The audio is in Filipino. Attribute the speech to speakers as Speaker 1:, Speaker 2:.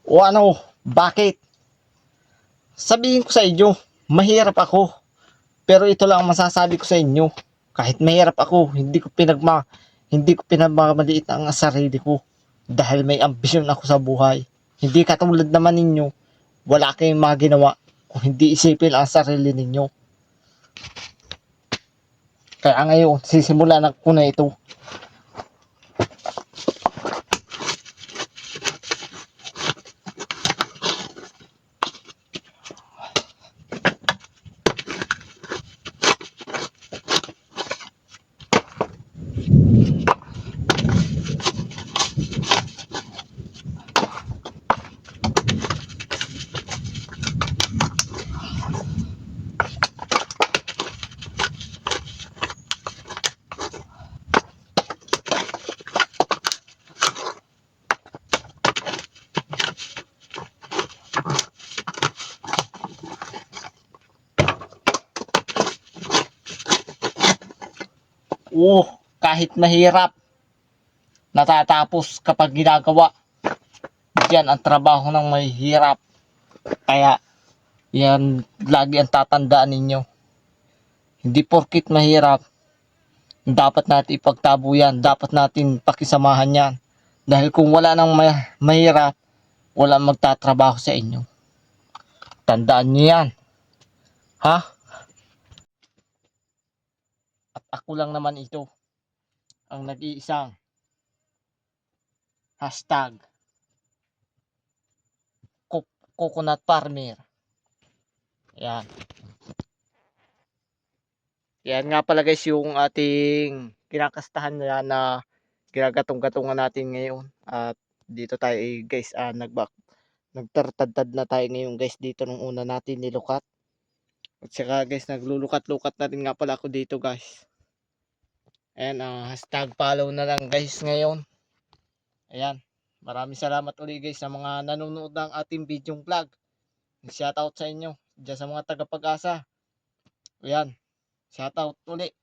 Speaker 1: O ano, bakit? Sabihin ko sa inyo, mahirap ako. Pero ito lang ang masasabi ko sa inyo. Kahit mahirap ako, hindi ko pinagmamaliit ang sarili ko. Dahil may ambisyon ako sa buhay. Hindi katulad naman ninyo, wala kayong mga ginawa kung hindi isipin ang sarili ninyo. Kaya ngayon, sisimulan ko na ito. Kahit mahirap, natatapos kapag ginagawa. Yan ang trabaho ng mahirap. Kaya, yan lagi ang tatandaan ninyo. Hindi porkit mahirap, dapat natin ipagtabo yan. Dapat natin pakisamahan yan. Dahil kung wala nang mahirap, wala magtatrabaho sa inyo. Tandaan nyo yan. Ha? At ako lang naman ito, ang nag-iisang hashtag coconut farmer. Yan. Yan nga pala guys yung ating kinakastahan na ginagatong-gatungan natin ngayon. At dito tayo guys nagtartadtad na tayo ngayon guys dito nung una natin nilukat. At saka guys naglulukat-lukat na rin nga pala ako dito guys. Ayan, hashtag follow na lang guys ngayon. Ayan, maraming salamat ulit guys sa mga nanonood ng ating video vlog. Shoutout sa inyo dyan sa mga taga Pag-asa. Ayan, shoutout ulit.